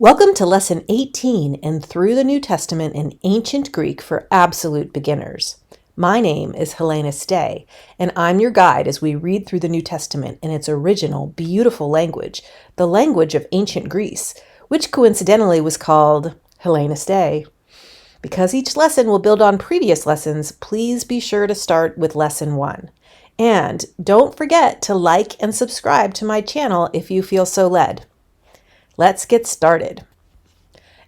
Welcome to Lesson 18 in Through the New Testament in Ancient Greek for Absolute Beginners. My name is Helena Stay, and I'm your guide as we read through the New Testament in its original, beautiful language, the language of ancient Greece, which coincidentally was called Helena Stay. Because each lesson will build on previous lessons, please be sure to start with Lesson 1. And don't forget to like and subscribe to my channel if you feel so led. Let's get started.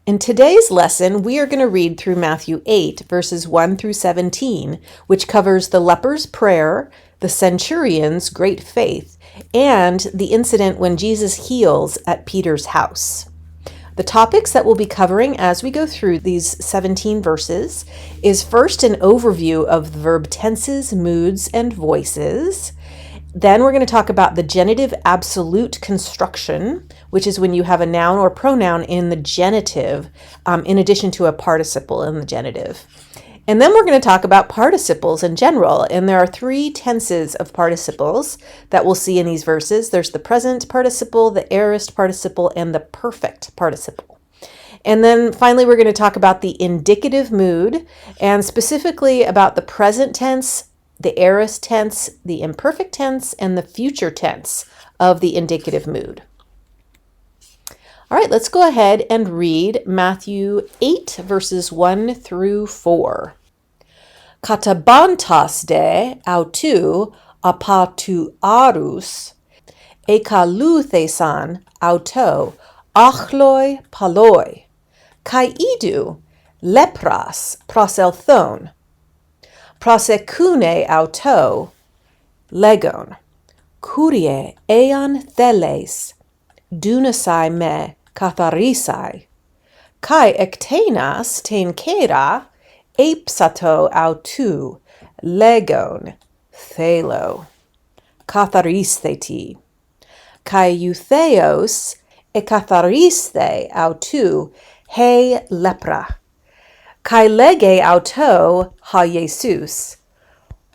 In today's lesson, we are going to read through Matthew 8, verses 1 through 17, which covers the leper's prayer, the centurion's great faith, and the incident when Jesus heals at Peter's house. The topics that we'll be covering as we go through these 17 verses is first an overview of the verb tenses, moods, and voices. Then we're going to talk about the genitive absolute construction, which is when you have a noun or pronoun in the genitive, in addition to a participle in the genitive. And then we're going to talk about participles in general. And there are three tenses of participles that we'll see in these verses. There's the present participle, the aorist participle, and the perfect participle. And then finally, we're going to talk about the indicative mood, and specifically about the present tense, the aorist tense, the imperfect tense, and the future tense of the indicative mood. All right, let's go ahead and read Matthew 8, verses 1 through 4. Katabantas de autou apatouarous, ekaluthesan auto achloi paloi, kai idu lepras proselthon, prosekune auto legon, kurie eon theles, dunasai me katharisai, kai ektenas ten kera epsato autou legon thelo, katharistheti, kai eutheos ekatharisthe autou he lepra, kai lege auto ha Jesus,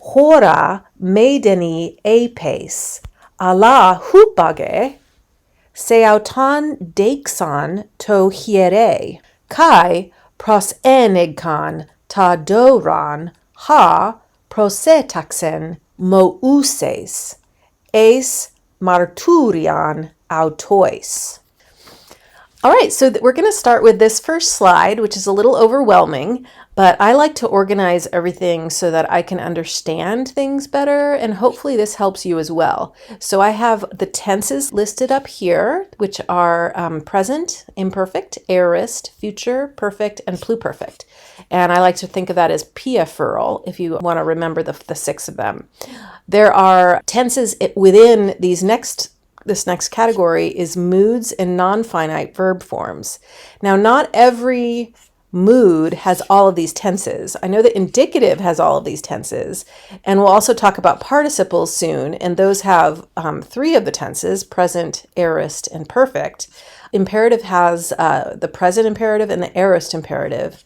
hora medeni apes, ala hupage, se auton deixon to hiere, kai prosenegkan ta doron ha prosetaxen mouses, es marturian autois. All right, so we're going to start with this first slide, which is a little overwhelming, but I like to organize everything so that I can understand things better, and hopefully this helps you as well. So I have the tenses listed up here, which are present, imperfect, aorist, future, perfect, and pluperfect. And I like to think of that as piafural, if you want to remember the six of them. There are tenses within this next category is moods and non-finite verb forms. Now, not every mood has all of these tenses. I know that indicative has all of these tenses, and we'll also talk about participles soon, and those have three of the tenses, present, aorist, and perfect. Imperative has the present imperative and the aorist imperative.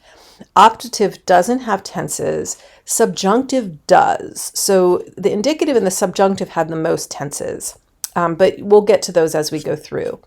Optative doesn't have tenses. Subjunctive does. So the indicative and the subjunctive have the most tenses. But we'll get to those as we go through.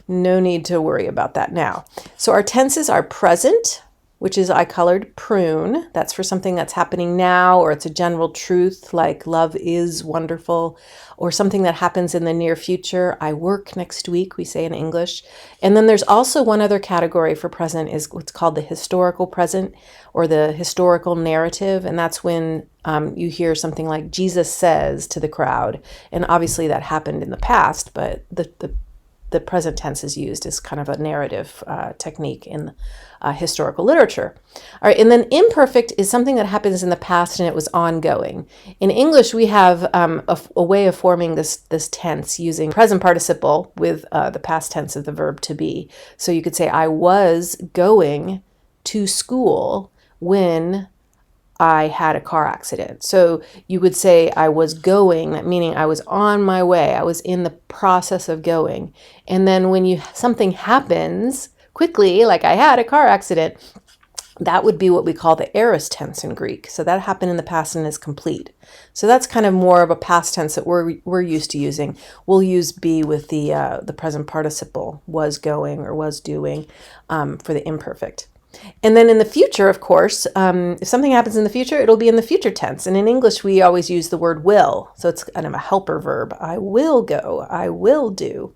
No need to worry about that now. So our tenses are present, which is I colored prune. That's for something that's happening now, or it's a general truth like love is wonderful, or something that happens in the near future. I work next week, we say in English. And then there's also one other category for present is what's called the historical present or the historical narrative. And that's when you hear something like Jesus says to the crowd. And obviously that happened in the past, but the present tense is used as kind of a narrative technique in historical literature. All right, and then imperfect is something that happens in the past and it was ongoing. In English, we have a way of forming this tense using present participle with the past tense of the verb to be. So you could say, I was going to school when I had a car accident. So you would say I was going, meaning I was on my way. I was in the process of going. And then when something happens quickly, like I had a car accident, That would be what we call the aorist tense in Greek. So that happened in the past and is complete. So that's kind of more of a past tense that we're used to using. We'll use be with the present participle, was going or was doing, for the imperfect. And then in the future, of course, if something happens in the future, it'll be in the future tense. And in English, we always use the word will. So it's kind of a helper verb. I will go, I will do.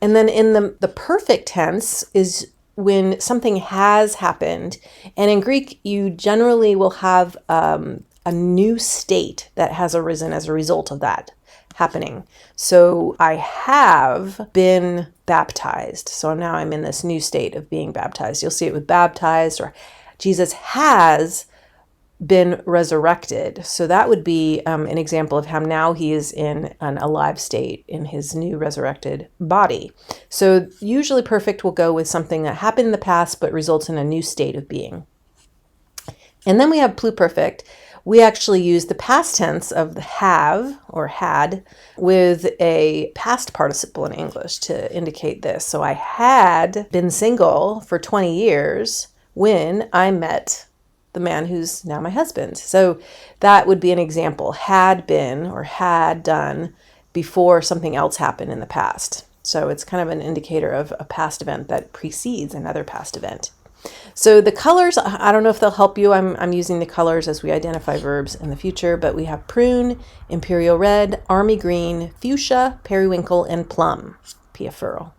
And then in the perfect tense is when something has happened. And in Greek, you generally will have a new state that has arisen as a result of that happening. So I have been baptized. So now I'm in this new state of being baptized. You'll see it with baptized, or Jesus has been resurrected. So that would be an example of how now he is in an alive state in his new resurrected body. So usually perfect will go with something that happened in the past but results in a new state of being. And then we have pluperfect. We actually use the past tense of the have or had with a past participle in English to indicate this. So I had been single for 20 years when I met the man who's now my husband. So that would be an example, had been or had done before something else happened in the past. So it's kind of an indicator of a past event that precedes another past event. So the colors, I don't know if they'll help you. I'm using the colors as we identify verbs in the future, but we have prune, imperial red, army green, fuchsia, periwinkle, and plum, piafurl.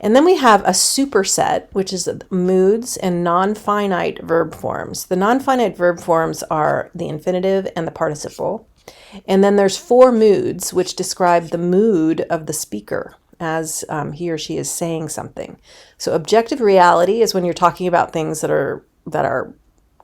And then we have a superset, which is moods and non-finite verb forms. The non-finite verb forms are the infinitive and the participle. And then there's 4 moods, which describe the mood of the speaker as he or she is saying something. So objective reality is when you're talking about things that are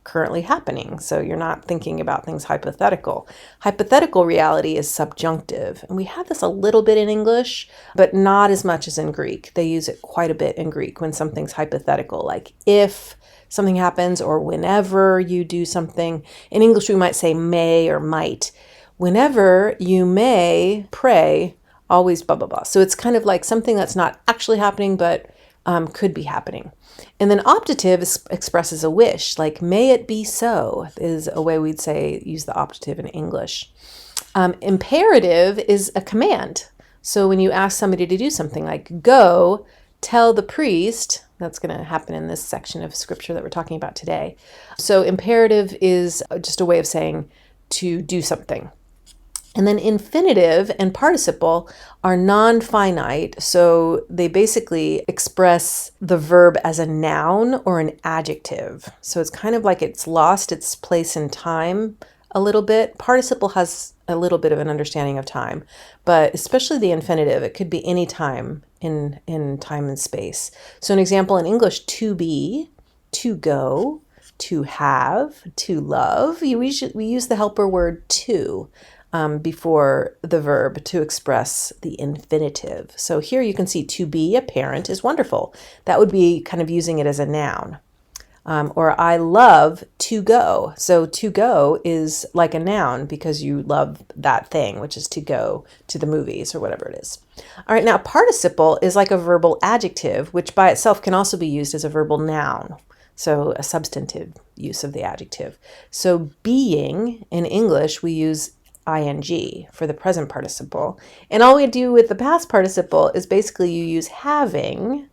currently happening. So you're not thinking about things hypothetical. Hypothetical reality is subjunctive. And we have this a little bit in English, but not as much as in Greek. They use it quite a bit in Greek when something's hypothetical, like if something happens or whenever you do something. In English, we might say may or might. Whenever you may pray, always blah, blah, blah. So it's kind of like something that's not actually happening, but could be happening. And then optative expresses a wish, like may it be so is a way we'd say use the optative in English. Imperative is a command. So when you ask somebody to do something like go tell the priest, that's going to happen in this section of scripture that we're talking about today. So imperative is just a way of saying to do something. And then infinitive and participle are non-finite, so they basically express the verb as a noun or an adjective. So it's kind of like it's lost its place in time a little bit. Participle has a little bit of an understanding of time, but especially the infinitive, it could be any time in time and space. So an example in English, to be, to go, to have, to love. We use the helper word to. Before the verb to express the infinitive. So here you can see to be a parent is wonderful. That would be kind of using it as a noun. Or I love to go. So to go is like a noun because you love that thing, which is to go to the movies or whatever it is. All right, now participle is like a verbal adjective, which by itself can also be used as a verbal noun. So a substantive use of the adjective. So being in English, we use ing for the present participle. And all we do with the past participle is basically you use having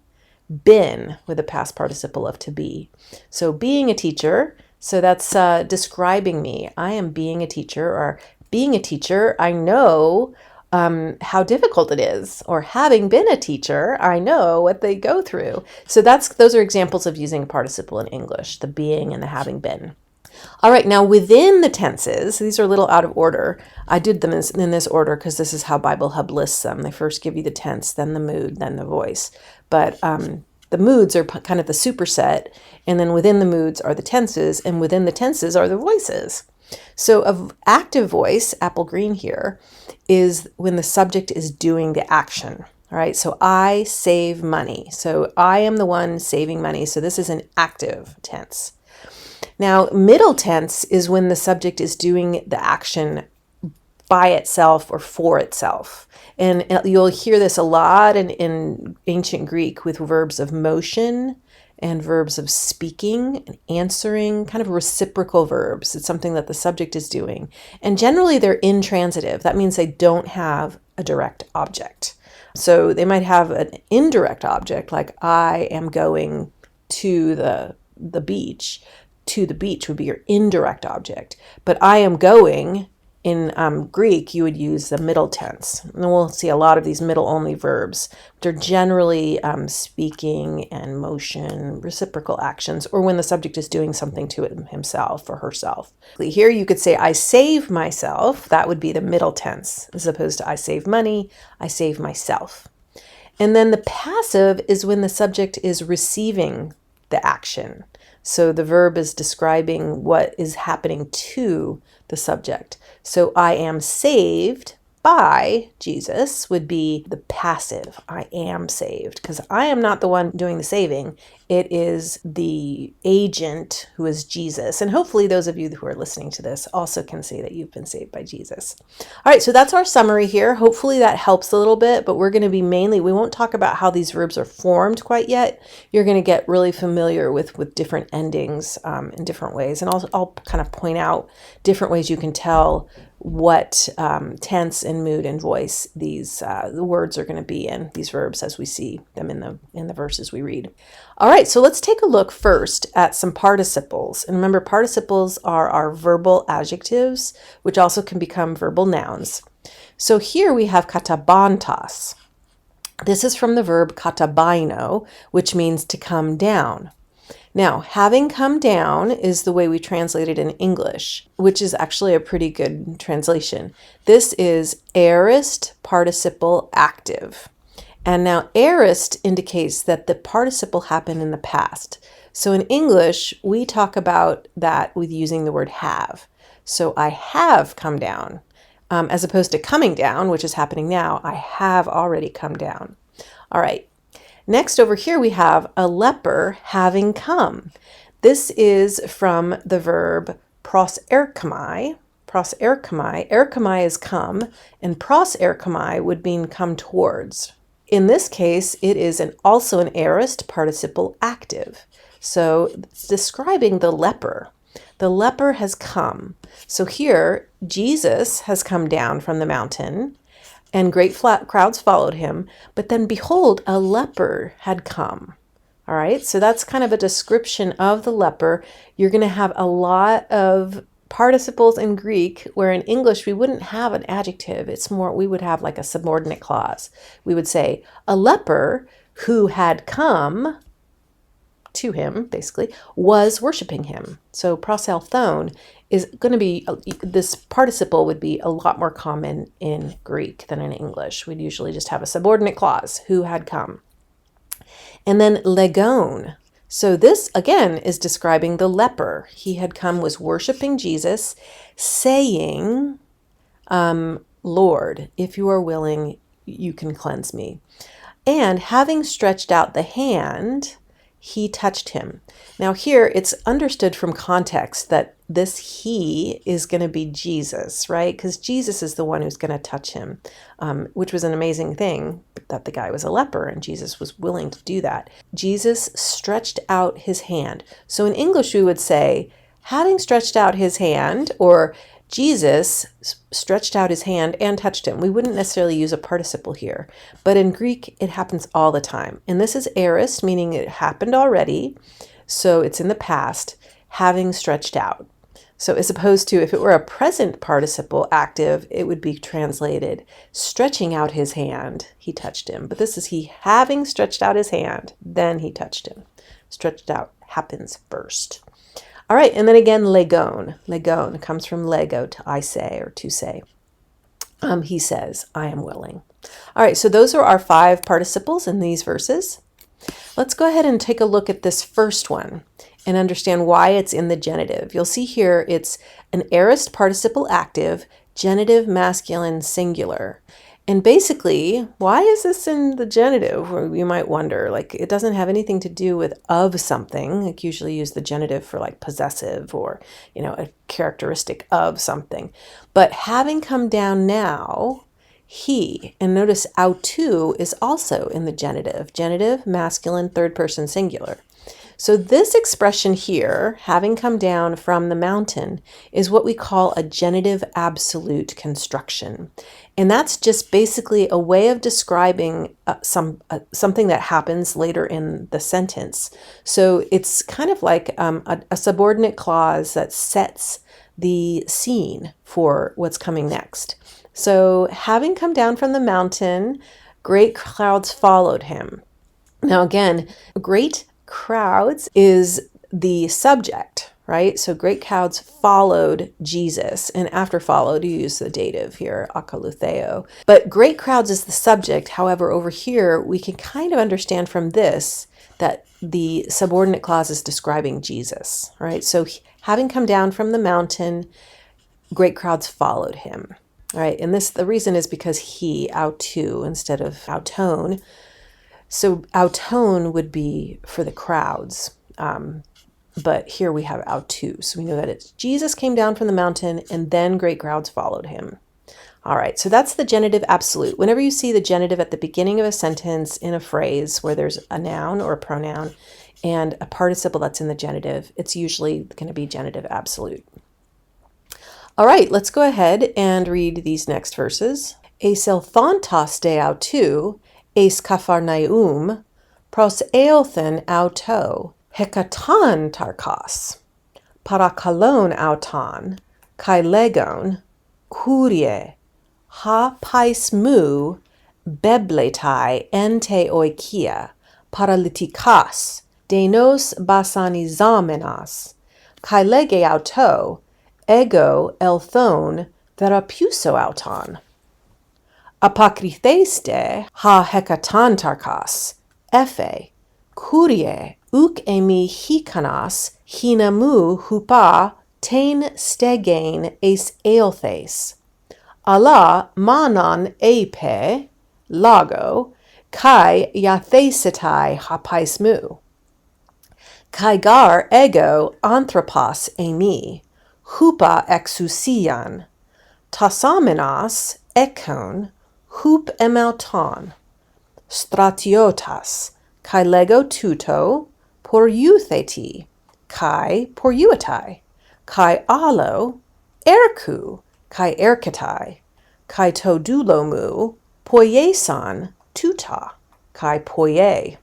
been with the past participle of to be. So being a teacher, so that's describing me. I am being a teacher, or being a teacher, I know how difficult it is. Or having been a teacher, I know what they go through. So those are examples of using a participle in English, the being and the having been. All right, now within the tenses, these are a little out of order. I did them in this order because this is how Bible Hub lists them. They first give you the tense, then the mood, then the voice. But the moods are kind of the superset, and then within the moods are the tenses, and within the tenses are the voices. So an active voice, apple green here, is when the subject is doing the action. All right, so I save money. So I am the one saving money. So this is an active tense. Now, middle tense is when the subject is doing the action by itself or for itself. And you'll hear this a lot in ancient Greek with verbs of motion and verbs of speaking and answering, kind of reciprocal verbs. It's something that the subject is doing. And generally they're intransitive. That means they don't have a direct object. So they might have an indirect object, like I am going to the beach. To the beach would be your indirect object. But I am going, in Greek, you would use the middle tense. And we'll see a lot of these middle-only verbs, which are generally speaking and motion, reciprocal actions, or when the subject is doing something to it himself or herself. Here you could say, I save myself. That would be the middle tense, as opposed to I save money, I save myself. And then the passive is when the subject is receiving the action. So the verb is describing what is happening to the subject. So I am saved by Jesus would be the passive. I am saved, because I am not the one doing the saving. It is the agent who is Jesus. And hopefully those of you who are listening to this also can say that you've been saved by Jesus. All right, so that's our summary here. Hopefully that helps a little bit, but we're going to be we won't talk about how these verbs are formed quite yet. You're going to get really familiar with different endings in different ways. And I'll kind of point out different ways you can tell what tense and mood and voice these the words are going to be in, these verbs, as we see them in the verses we read. All right, so let's take a look first at some participles. And remember, participles are our verbal adjectives, which also can become verbal nouns. So here we have katabantas. This is from the verb katabaino, which means to come down. Now, having come down is the way we translate it in English, which is actually a pretty good translation. This is aorist participle active. And now aorist indicates that the participle happened in the past. So in English, we talk about that with using the word have. So I have come down, as opposed to coming down, which is happening now. I have already come down. All right. Next over here we have a leper having come. This is from the verb proserchomai. Proserchomai. Erchomai is come, and proserchomai would mean come towards. In this case, it is also an aorist participle active. So it's describing the leper. The leper has come. So here, Jesus has come down from the mountain, and great crowds followed him. But then behold, a leper had come. All right, so that's kind of a description of the leper. You're going to have a lot of participles in Greek, where in English we wouldn't have an adjective. It's more, we would have like a subordinate clause. We would say, a leper who had come to him, basically, was worshiping him. So proselthon is going to be, this participle would be a lot more common in Greek than in English. We'd usually just have a subordinate clause, who had come. And then legon. So this, again, is describing the leper. He had come, was worshiping Jesus, saying, Lord, if you are willing, you can cleanse me. And having stretched out the hand, he touched him. Now here, it's understood from context that this he is going to be Jesus, right? Because Jesus is the one who's going to touch him, which was an amazing thing, that the guy was a leper and Jesus was willing to do that. Jesus stretched out his hand. So in English, we would say, having stretched out his hand, or Jesus stretched out his hand and touched him. We wouldn't necessarily use a participle here, but in Greek, it happens all the time. And this is aorist, meaning it happened already. So it's in the past, having stretched out. So as opposed to, if it were a present participle active, it would be translated, stretching out his hand, he touched him. But this is he having stretched out his hand, then he touched him. Stretched out happens first. All right, and then again, legon. Legon comes from lego, to I say or to say. He says, I am willing. All right, so those are our 5 participles in these verses. Let's go ahead and take a look at this first one and understand why it's in the genitive. You'll see here it's an aorist participle active, genitive masculine singular. And basically, why is this in the genitive? Or you might wonder, like, it doesn't have anything to do with of something. Like, usually use the genitive for like possessive or, a characteristic of something. But having come down now, he, and notice autou is also in the genitive. Genitive, masculine, third person singular. So this expression here, having come down from the mountain, is what we call a genitive absolute construction. And that's just basically a way of describing something that happens later in the sentence. So it's kind of like a subordinate clause that sets the scene for what's coming next. So having come down from the mountain, great crowds followed him. Now again, great crowds is the subject, right? So great crowds followed Jesus, and after followed, you use the dative here, akalutheo. But great crowds is the subject. However, over here, we can kind of understand from this that the subordinate clause is describing Jesus, right? So having come down from the mountain, great crowds followed him, right? And the reason is because he, autou, instead of auton. So auton would be for the crowds, but here we have autou. So we know that it's Jesus came down from the mountain and then great crowds followed him. All right, so that's the genitive absolute. Whenever you see the genitive at the beginning of a sentence in a phrase where there's a noun or a pronoun and a participle that's in the genitive, it's usually going to be genitive absolute. All right, let's go ahead and read these next verses. Eis elthontos de autou, eis Capharnaum, pros eothen auto, hekatan tarkos, parakalon auton, kai legon, kurie, ha pais mu, bebletai ente oikia, paralytikos, denos basanizamenos, kai lege auto, ego elthon therapuso auton. Apakritheste ha hekatan tarkos, ephe, kurie, uk emi hikanos, hinamu hupa, tain stegain eis eothes. Allah manon epe, lago, kai yathesetai hapaismu. Kai gar ego anthropos emi, hupa exousian, tasamenos ekon, hup emauton, stratiotas, kai lego tuto, porutheti, kai poruetai, kai alo, erku, kai erketai, kai todulomu, poieson, tuta, kai poie.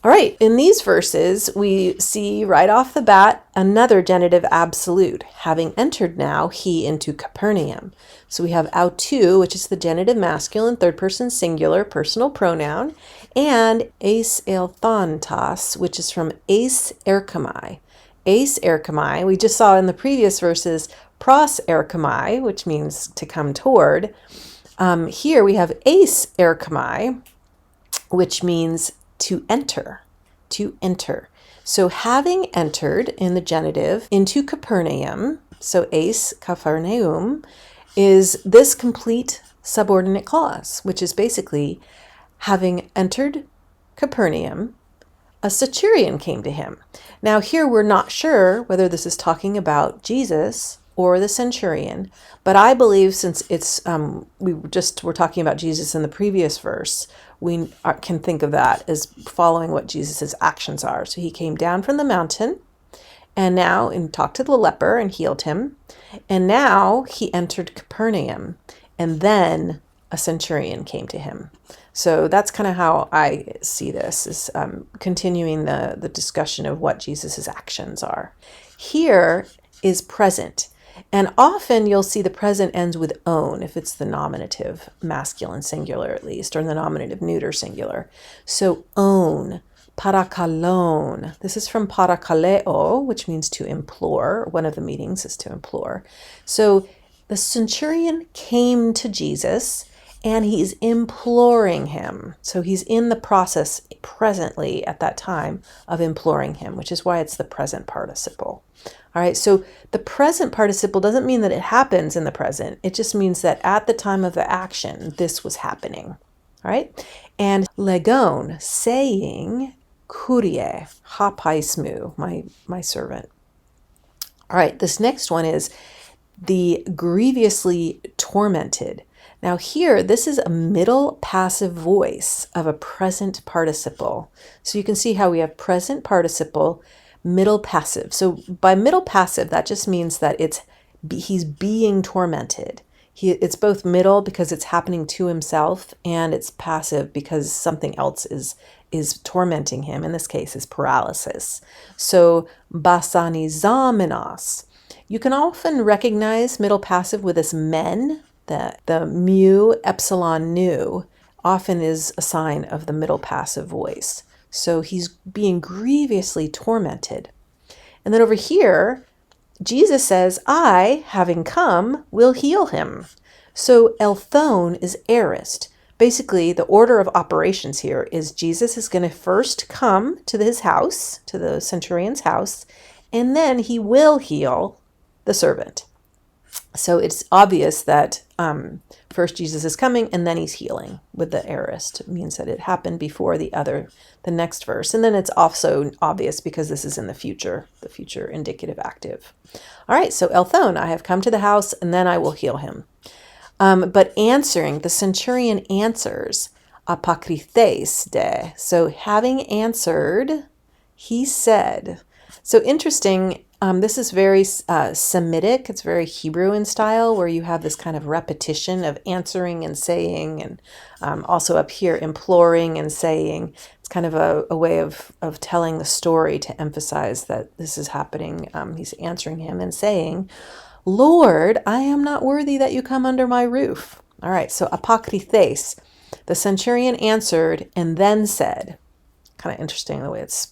All right, in these verses, we see right off the bat another genitive absolute, having entered now he into Capernaum. So we have autou, which is the genitive masculine, third person singular, personal pronoun, and eis elthontos, which is from eis erchomai. Eis erchomai, we just saw in the previous verses, pros erchomai, which means to come toward. Here we have eis erchomai, which means to enter, to enter. So having entered in the genitive into Capernaum, so eis Capharnaum, is this complete subordinate clause, which is basically having entered Capernaum, a centurion came to him. Now here we're not sure whether this is talking about Jesus or the centurion, but I believe since it's we were talking about Jesus in the previous verse, we can think of that as following what Jesus's actions are. So he came down from the mountain and talked to the leper and healed him, and now he entered Capernaum, and then a centurion came to him. So that's kind of how I see this, is continuing the discussion of what Jesus's actions are. Here is present. And often you'll see the present ends with own, if it's the nominative masculine singular at least, or the nominative neuter singular. So own, parakalon. This is from parakaleo, which means to implore. One of the meanings is to implore. So the centurion came to Jesus and he's imploring him. So he's in the process presently at that time of imploring him, which is why it's the present participle. All right, so the present participle doesn't mean that it happens in the present. It just means that at the time of the action, this was happening. All right, and legon, saying, kurie, hapaismu, my servant. All right, this next one is the grievously tormented. Now here, this is a middle passive voice of a present participle. So you can see how we have present participle, middle passive. So by middle passive, that just means that he's being tormented. It's both middle because it's happening to himself, and it's passive because something else is tormenting him. In this case, is paralysis. So basanizamenos. You can often recognize middle passive with this men. The mu epsilon nu often is a sign of the middle passive voice. So he's being grievously tormented. And then over here, Jesus says, I, having come, will heal him. So elthon is aorist. Basically, the order of operations here is Jesus is going to first come to his house, to the centurion's house, and then he will heal the servant. So it's obvious that first Jesus is coming and then he's healing with the aorist. It means that it happened before the next verse. And then it's also obvious because this is in the future indicative active. All right, so elthon, I have come to the house and then I will heal him. But answering, the centurion answers, apokrithes de. So having answered, he said. So interesting. This is very Semitic. It's very Hebrew in style, where you have this kind of repetition of answering and saying, and also up here imploring and saying. It's kind of a way of telling the story to emphasize that this is happening. He's answering him and saying, Lord, I am not worthy that you come under my roof. All right, so apokrithes. The centurion answered and then said. Kind of interesting the way it's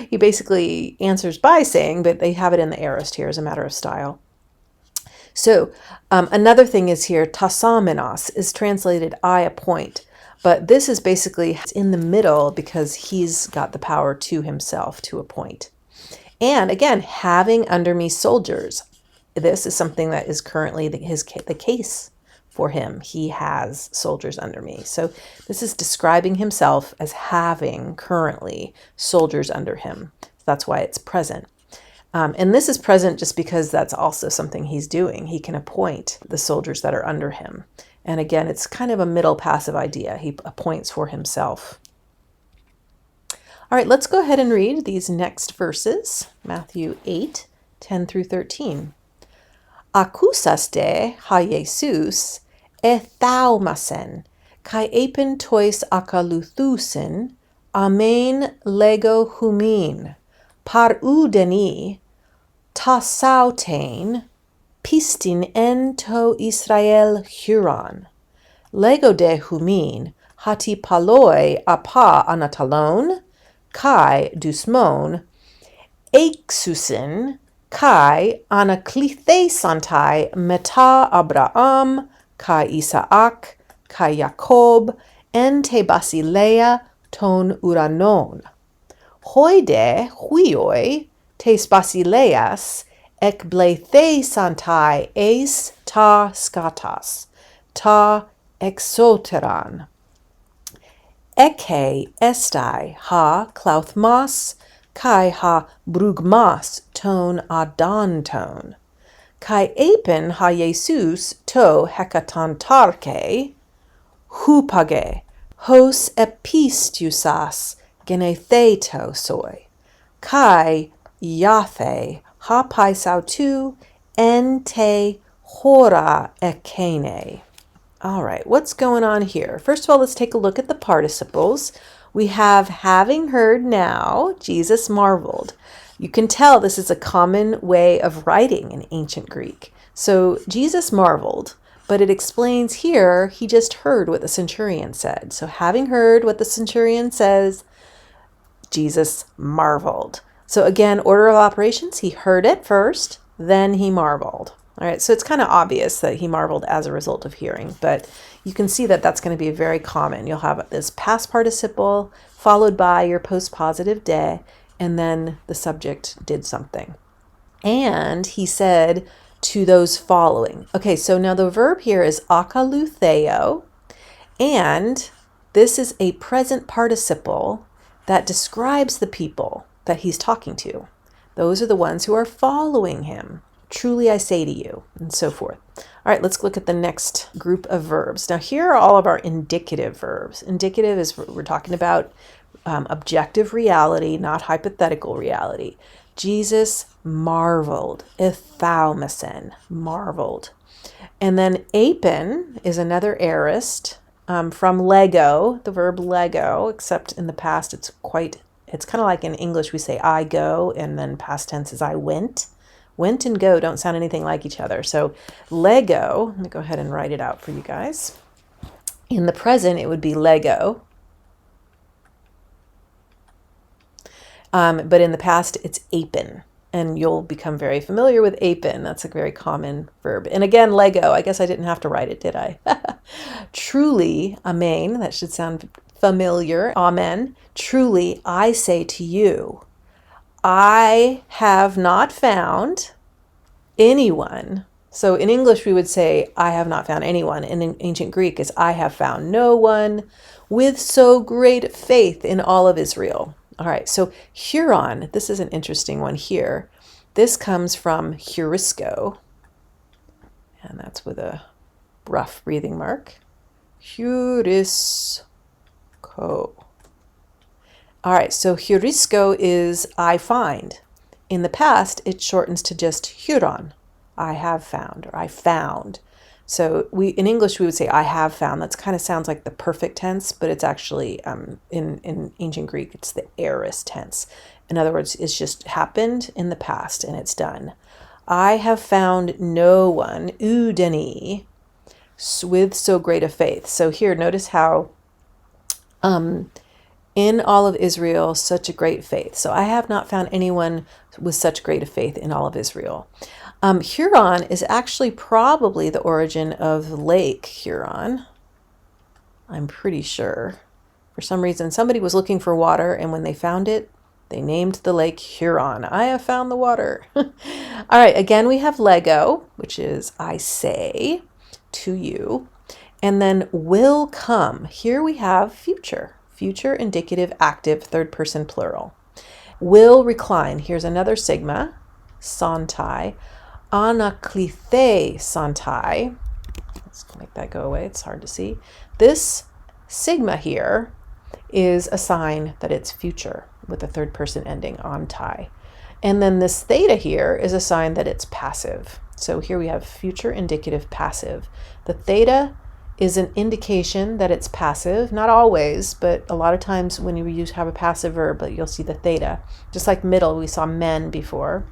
he basically answers by saying, but they have it in the aorist here as a matter of style. So another thing is here, tasamenos is translated I appoint, but this is basically in the middle because he's got the power to himself to appoint. And again, having under me soldiers. This is something that is currently the case for him. He has soldiers under me. So this is describing himself as having currently soldiers under him. That's why it's present. And this is present just because that's also something he's doing. He can appoint the soldiers that are under him. And again, it's kind of a middle passive idea. He appoints for himself. All right, let's go ahead and read these next verses. Matthew 8, 10 through 13. Akusaste ha Jesus ethaumasen, kai epen tois akaluthusin, amen lego humin, par udeni, tasautain, pistin en to Israel huron. Lego de humin, hati paloi apa anatalon, kai dusmon, exusin, kai anaklithe meta Abraham, kai Isaac, kai Jacob, en te basileia ton uranon. Hoide huioi tes basileas ek blethe santai eis ta skatas, ta exoteran. Eke estai ha klauthmas, kai ha brugmas ton adan ton. Kai epen ha Jesus to hekatantarke, hupage, hos epistiusas genetheto soi. Kai yathe ha paisautu en te hora ekene. All right, what's going on here? First of all, let's take a look at the participles. We have having heard now, Jesus marveled. You can tell this is a common way of writing in ancient Greek. So Jesus marveled, but it explains here he just heard what the centurion said. So having heard what the centurion says, Jesus marveled. So again, order of operations, he heard it first, then he marveled. All right, so it's kind of obvious that he marveled as a result of hearing, but you can see that that's going to be very common. You'll have this past participle followed by your postpositive de, and then the subject did something. And he said to those following. Okay, so now the verb here is akalutheo, and this is a present participle that describes the people that he's talking to. Those are the ones who are following him. truly I say to you, and so forth. All right, let's look at the next group of verbs. Now, here are all of our indicative verbs. Indicative is we're talking about objective reality, not hypothetical reality. Jesus marveled, ethaumasen, marveled. And then apen is another aorist from Lego, the verb Lego, except in the past it's kind of like in English we say I go, and then past tense is I went. Went and go don't sound anything like each other. So Lego, let me go ahead and write it out for you guys. In the present, it would be Lego. But in the past, it's apen. And you'll become very familiar with apen. That's a very common verb. And again, Lego. I guess I didn't have to write it, did I? Truly, amen. That should sound familiar. Amen. Truly, I say to you, I have not found anyone. So in English, we would say, I have not found anyone. And in ancient Greek, is I have found no one with so great faith in all of Israel. All right, so Huron, this is an interesting one here. This comes from heurisco, and that's with a rough breathing mark. Heurisco. All right, so heurisco is I find. In the past, it shortens to just Huron, I have found, or I found. So in English, we would say I have found. That kind of sounds like the perfect tense, but it's actually, in ancient Greek, it's the aorist tense. In other words, it's just happened in the past and it's done. I have found no one, udeni, with so great a faith. So here, notice how in all of Israel, such a great faith. So I have not found anyone with such great a faith in all of Israel. Huron is actually probably the origin of Lake Huron. I'm pretty sure. For some reason, somebody was looking for water, and when they found it, they named the lake Huron. I have found the water. All right, again, we have Lego, which is I say to you. And then will come. Here we have future. Future, indicative, active, third person plural. Will recline. Here's another sigma, santai. Anaklithe santai. Let's make that go away. It's hard to see. This sigma here is a sign that it's future with a third person ending, antai. And then this theta here is a sign that it's passive. So here we have future, indicative, passive. The theta is an indication that it's passive, not always, but a lot of times when you have a passive verb, you'll see the theta. Just like middle, we saw men before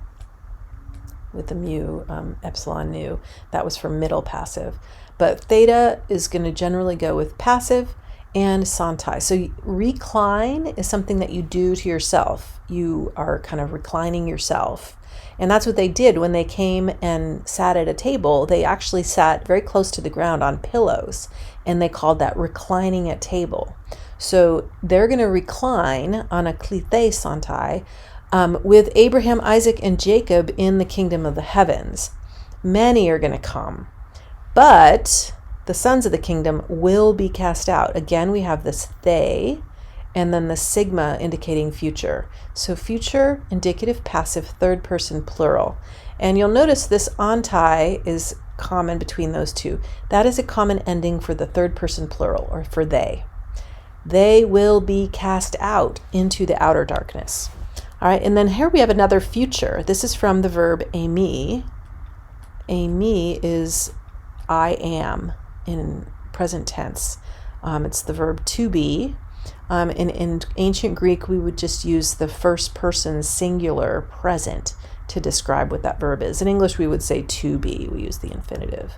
with the mu, epsilon nu. That was for middle passive. But theta is going to generally go with passive and santai. So recline is something that you do to yourself. You are kind of reclining yourself. And that's what they did when they came and sat at a table. They actually sat very close to the ground on pillows, and they called that reclining at table. So they're going to recline on a klithe santai with Abraham, Isaac, and Jacob in the kingdom of the heavens. Many are going to come, but the sons of the kingdom will be cast out. Again, we have this they, and then the sigma indicating future. So future, indicative, passive, third person plural. And you'll notice this antai is common between those two. That is a common ending for the third person plural, or for they. They will be cast out into the outer darkness. All right, and then here we have another future. This is from the verb ami. Ami is I am in present tense. It's the verb to be. In ancient Greek, we would just use the first person singular present to describe what that verb is. In English, we would say to be. We use the infinitive.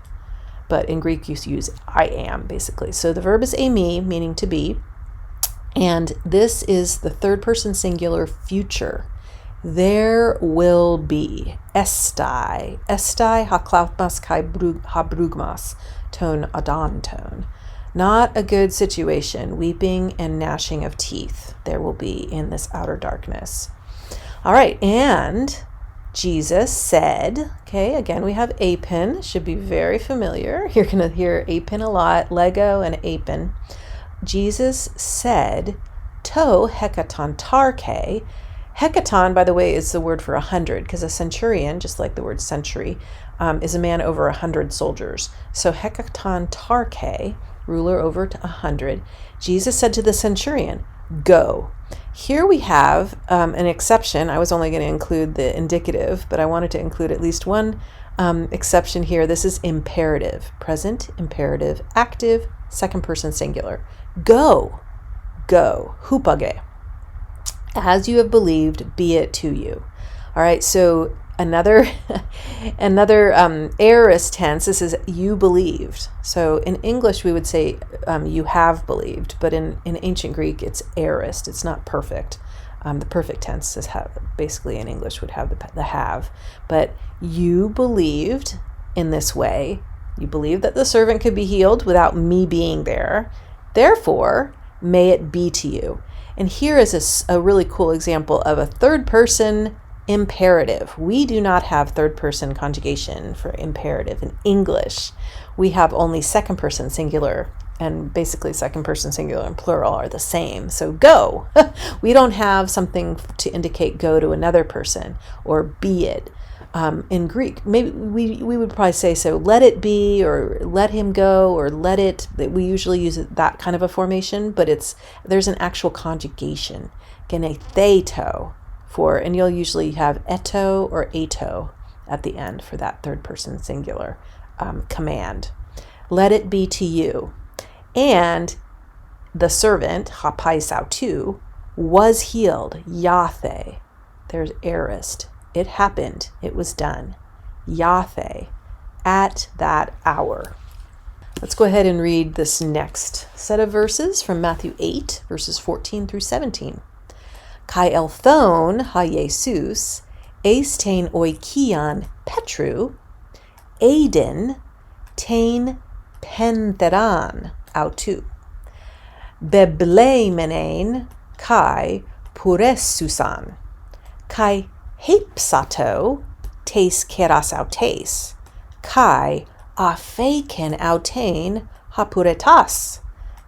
But in Greek, you use I am, basically. So the verb is ami, meaning to be. And this is the third person singular future. There will be. Estai. Estai haklautmas kai habrugmas. Tone adon tone. Not a good situation. Weeping and gnashing of teeth there will be in this outer darkness. All right, and Jesus said, okay, again we have apen, should be very familiar. You're going to hear apen a lot, Lego and apen. Jesus said, to hekatantarche, Hecaton, by the way, is the word for 100, because a centurion, just like the word century, is a man over 100 soldiers. So hecaton tarche, ruler over 100. Jesus said to the centurion, go. Here we have an exception. I was only going to include the indicative, but I wanted to include at least one exception here. This is imperative, present, imperative, active, second person singular. Go, go, hupage. As you have believed, be it to you. All right, so another aorist tense. This is you believed. So in English we would say you have believed, but in ancient Greek it's aorist. It's not perfect. The perfect tense is basically in English would have the have. But you believed in this way. You believed that the servant could be healed without me being there. Therefore, may it be to you. And here is a really cool example of a third person imperative. We do not have third person conjugation for imperative in English. We have only second person singular, and basically second person singular and plural are the same. So go. We don't have something to indicate go to another person or be it. In Greek, maybe we would probably say so, let it be, or let him go, or let it. We usually use that kind of a formation, but there's an actual conjugation, genetheto, and you'll usually have eto or ato at the end for that third person singular command. Let it be to you. And the servant, hapaisautu, was healed, yathe. There's aorist. It happened. It was done. Yathe, at that hour. Let's go ahead and read this next set of verses from Matthew 8, verses 14 through 17. Kai elthon ha Jesus, eistain oikian Petru, Aiden tain pentheran autu, bebleimenein kai puressusan, kai hepsato tes keras autes, kai apheken autein hapuretas,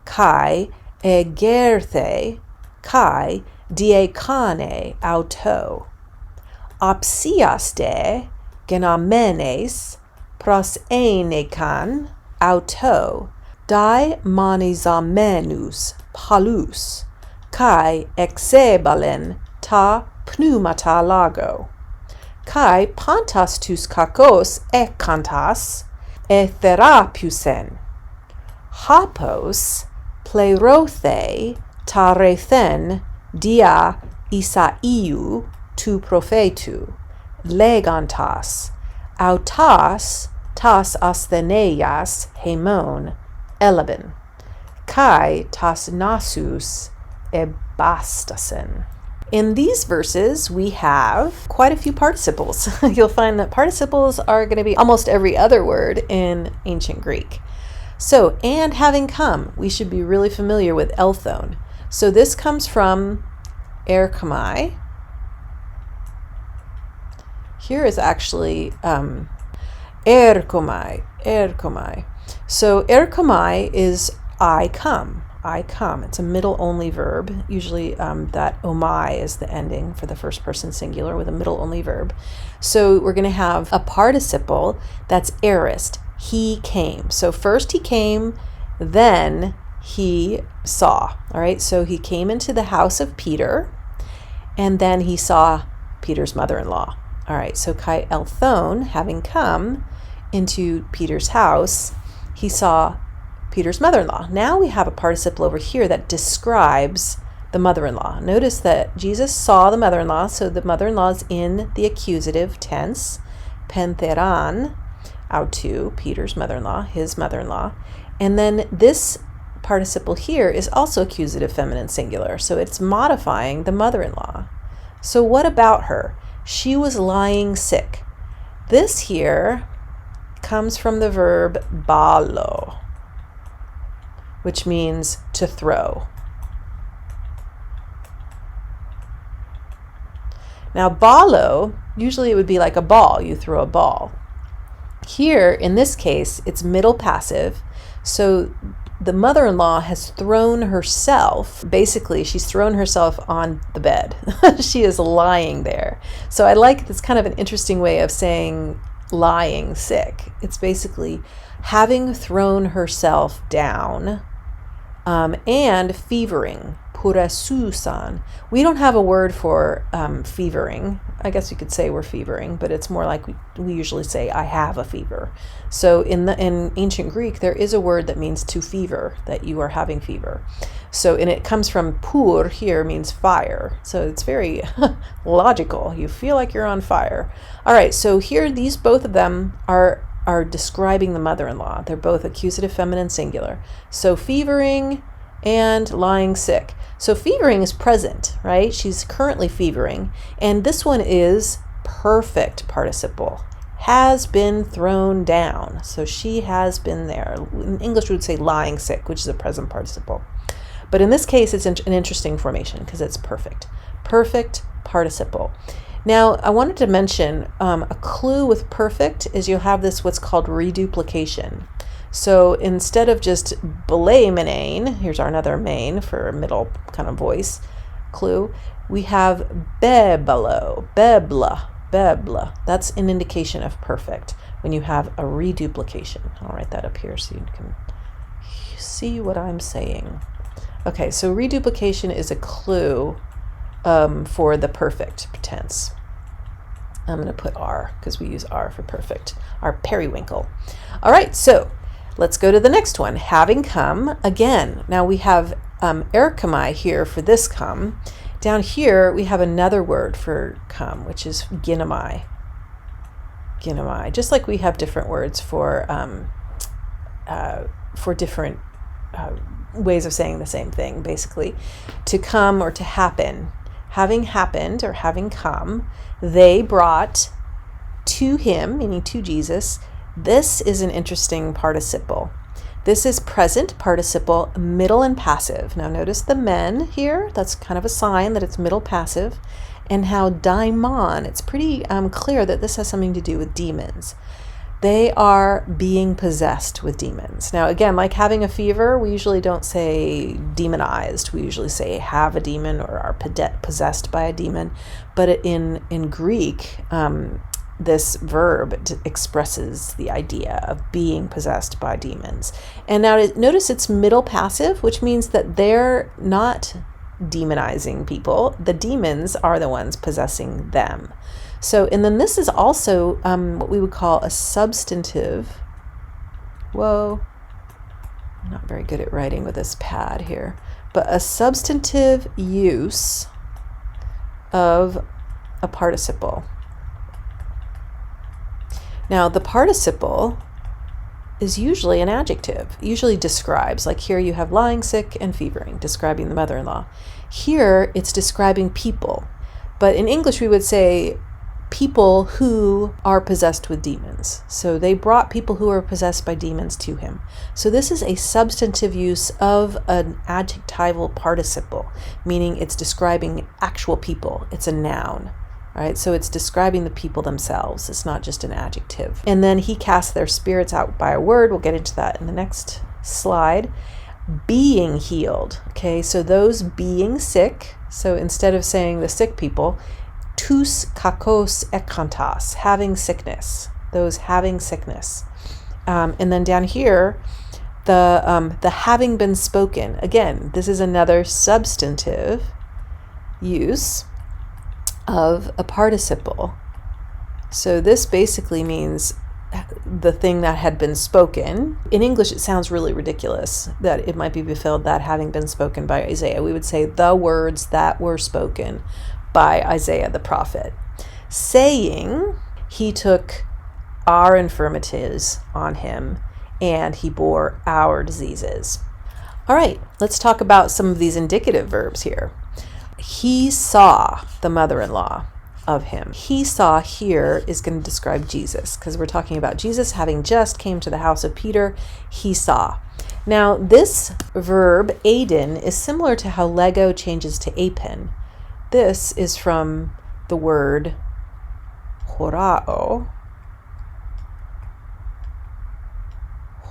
kai egerthe, kai diekane auto, apsiaste genamenes prosenekan auto, dai manizamenus palus, kai exebalen ta pneumata lago, kai pantas tus kakos ekantas etherapusen, hapos plerothe tarethen dia Isaiu tu prophetu, legantas, autas tas astheneas hemon eleben, kai tas nasus ebastasen. In these verses, we have quite a few participles. You'll find that participles are going to be almost every other word in ancient Greek. So, and having come, we should be really familiar with elthon. So this comes from erkomai. Here is actually erkomai. So erkomai is I come. I come. It's a middle only verb. Usually that omai is the ending for the first person singular with a middle only verb. So we're going to have a participle that's aorist. He came. So first he came, then he saw. All right. So he came into the house of Peter, and then he saw Peter's mother-in-law. All right. So kai elthon, having come into Peter's house, he saw Peter's mother-in-law. Now we have a participle over here that describes the mother-in-law. Notice that Jesus saw the mother-in-law, so the mother-in-law is in the accusative tense, pentheran, autu, Peter's mother-in-law, his mother-in-law. And then this participle here is also accusative feminine singular, so it's modifying the mother-in-law. So what about her? She was lying sick. This here comes from the verb balo, which means to throw. Now, balo, usually it would be like a ball. You throw a ball. Here, in this case, it's middle passive. So the mother-in-law has thrown herself, basically she's thrown herself on the bed. She is lying there. So I like this kind of an interesting way of saying lying sick. It's basically having thrown herself down, and fevering, purasusan. We don't have a word for fevering. I guess you could say we're fevering, but it's more like we usually say I have a fever. So in ancient Greek, there is a word that means to fever, that you are having fever. So, and it comes from pur, here means fire. So it's very logical. You feel like you're on fire. All right, so here both of them are describing the mother-in-law. They're both accusative feminine singular. So fevering and lying sick. So fevering is present, right? She's currently fevering. And this one is perfect participle. Has been thrown down. So she has been there. In English, we would say lying sick, which is a present participle. But in this case, it's an interesting formation because it's perfect. Perfect participle. Now, I wanted to mention a clue with perfect is you'll have this what's called reduplication. So instead of just belemenein, here's our another main for a middle kind of voice clue, we have bebelo, bebla, bebla. That's an indication of perfect when you have a reduplication. I'll write that up here so you can see what I'm saying. Okay, so reduplication is a clue for the perfect tense. I'm going to put R because we use R for perfect, our periwinkle. All right, so let's go to the next one. Having come, again. Now we have erkamai here for this come. Down here we have another word for come, which is ginomai. Ginomai. Just like we have different words for different ways of saying the same thing, basically. To come or to happen. Having happened or having come, they brought to him, meaning to Jesus. This is an interesting participle. This is present participle, middle and passive. Now notice the men here. That's kind of a sign that it's middle passive. And how daimon, it's pretty clear that this has something to do with demons. They are being possessed with demons. Now, again, like having a fever, we usually don't say demonized. We usually say have a demon or are possessed by a demon. But in Greek, this verb expresses the idea of being possessed by demons. And now notice it's middle passive, which means that they're not demonizing people. The demons are the ones possessing them. So, and then this is also what we would call a substantive. Whoa, I'm not very good at writing with this pad here, but a substantive use of a participle. Now, the participle is usually an adjective, usually describes, like here you have lying sick and fevering, describing the mother-in-law. Here it's describing people, but in English we would say people who are possessed with demons. So they brought people who are possessed by demons to him. So this is a substantive use of an adjectival participle, meaning it's describing actual people. It's a noun, right? So it's describing the people themselves. It's not just an adjective. And then he cast their spirits out by a word. We'll get into that in the next slide. Being healed. Okay, so those being sick. So instead of saying the sick people, tous kakos ekantas, having sickness, those having sickness. And then down here, the having been spoken. Again, this is another substantive use of a participle. So this basically means the thing that had been spoken. In English, it sounds really ridiculous that it might be fulfilled that having been spoken by Isaiah. We would say the words that were spoken by Isaiah the prophet, saying, he took our infirmities on him and he bore our diseases. All right, let's talk about some of these indicative verbs here. He saw the mother-in-law of him. He saw here is going to describe Jesus, because we're talking about Jesus having just came to the house of Peter. He saw. Now, this verb, aiden, is similar to how Lego changes to apen. This is from the word horao,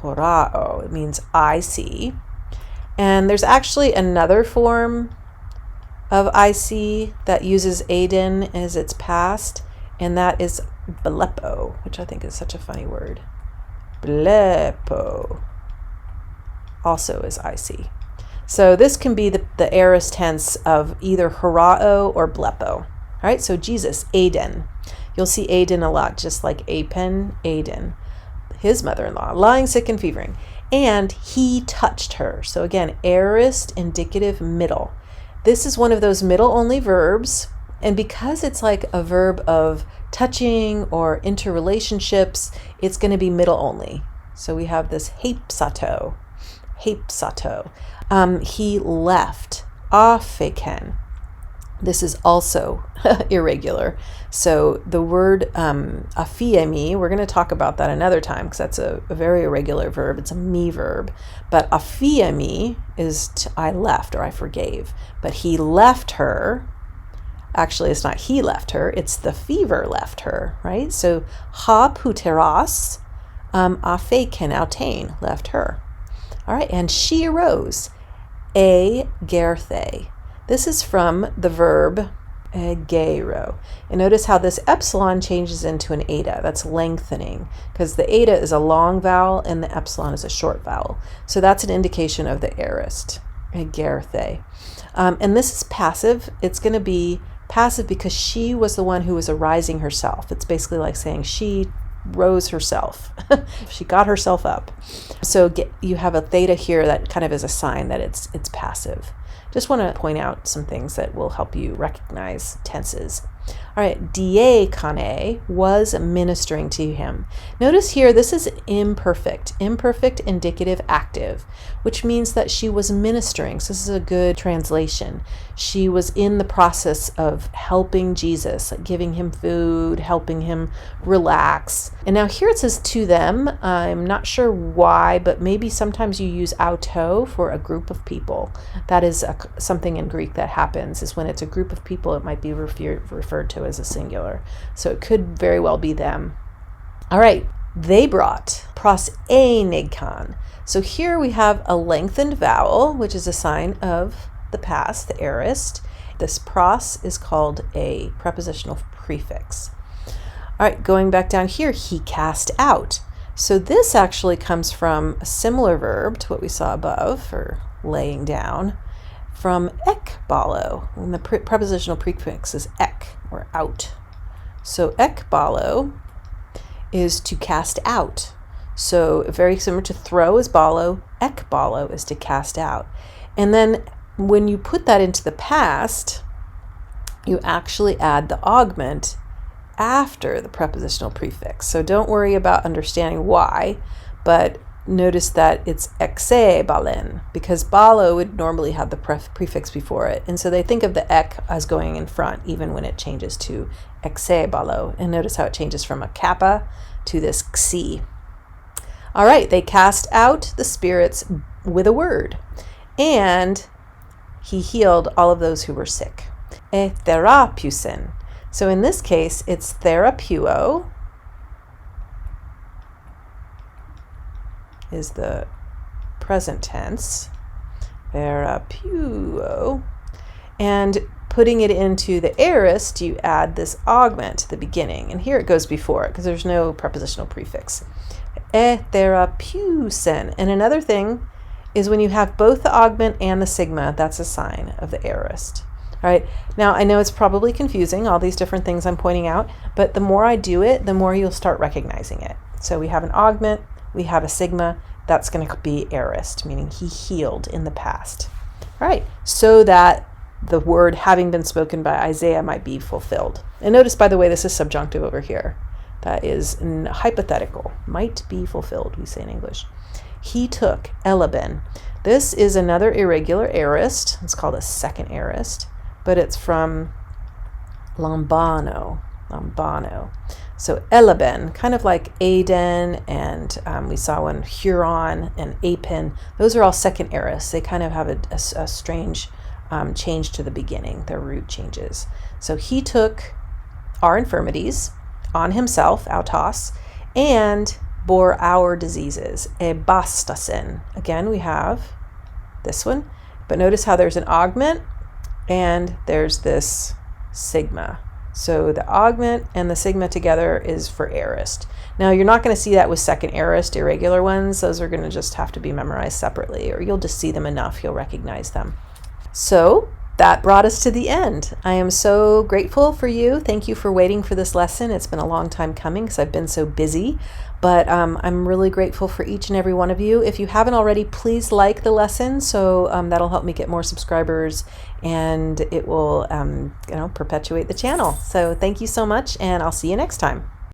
horao. It means I see. And there's actually another form of I see that uses aiden as its past, and that is blepo, which I think is such a funny word. Blepo also is I see. So this can be the aorist tense of either horao or blepo. All right, so Jesus, aiden. You'll see aiden a lot, just like apen, aiden. His mother-in-law, lying sick and fevering. And he touched her. So again, aorist, indicative, middle. This is one of those middle-only verbs. And because it's like a verb of touching or interrelationships, it's going to be middle-only. So we have this hapsato. He left. Afeken. This is also irregular. So the word afiemi, we're going to talk about that another time because that's a very irregular verb. It's a me verb. But afiemi is I left or I forgave. But he left her. Actually, it's not he left her. It's the fever left her, right? So ha puteros afeken autain, left her. All right, and she arose. E gerthe. This is from the verb egero. And notice how this epsilon changes into an eta. That's lengthening, because the eta is a long vowel and the epsilon is a short vowel. So that's an indication of the aorist, egerthe. And this is passive. It's going to be passive because she was the one who was arising herself. It's basically like saying she rose herself. She got herself up. So you have a theta here that kind of is a sign that it's passive. Just want to point out some things that will help you recognize tenses. All right, diekane was ministering to him. Notice here, this is imperfect indicative active, which means that she was ministering. So this is a good translation. She was in the process of helping Jesus, like giving him food, helping him relax. And now here it says to them. I'm not sure why, but maybe sometimes you use auto for a group of people. That is something in Greek that happens, is when it's a group of people, it might be referred to as a singular. So it could very well be them. All right, they brought proseinekan. So here we have a lengthened vowel, which is a sign of the past, the aorist. This pros is called a prepositional prefix. All right, going back down here, he cast out. So this actually comes from a similar verb to what we saw above for laying down, from ekbalo, when the prepositional prefix is ek, or out. So ekbalo is to cast out. So very similar to throw is balo, ekbalo is to cast out. And then when you put that into the past, you actually add the augment after the prepositional prefix. So don't worry about understanding why, but notice that it's exe balen, because balo would normally have the prefix before it. And so they think of the ek as going in front, even when it changes to exe balo. And notice how it changes from a kappa to this xi. All right, they cast out the spirits with a word, and he healed all of those who were sick. E therapusen. So in this case, it's therapuo is the present tense, therapuo, and putting it into the aorist, you add this augment to the beginning, and here it goes before it because there's no prepositional prefix. E therapusen. And another thing is when you have both the augment and the sigma, that's a sign of the aorist. All right, now I know it's probably confusing, all these different things I'm pointing out, but the more I do it, the more you'll start recognizing it. So we have an augment, we have a sigma, that's going to be aorist, meaning he healed in the past. All right, so that the word having been spoken by Isaiah might be fulfilled. And notice, by the way, this is subjunctive over here. That is hypothetical, might be fulfilled, we say in English. He took Elaben. This is another irregular aorist. It's called a second aorist, but it's from lambano. So Elaben, kind of like Aden, and we saw one Huron and Apen. Those are all second aorists. They kind of have a strange change to the beginning. Their root changes. So he took our infirmities on himself, autos, and bore our diseases. Ebastasin. Again, we have this one, but notice how there's an augment and there's this sigma. So the augment and the sigma together is for aorist. Now you're not going to see that with second aorist irregular ones. Those are going to just have to be memorized separately, or you'll just see them enough, you'll recognize them. So that brought us to the end. I am so grateful for you. Thank you for waiting for this lesson. It's been a long time coming because I've been so busy, but I'm really grateful for each and every one of you. If you haven't already, please like the lesson, so that'll help me get more subscribers, and it will perpetuate the channel. So thank you so much, and I'll see you next time.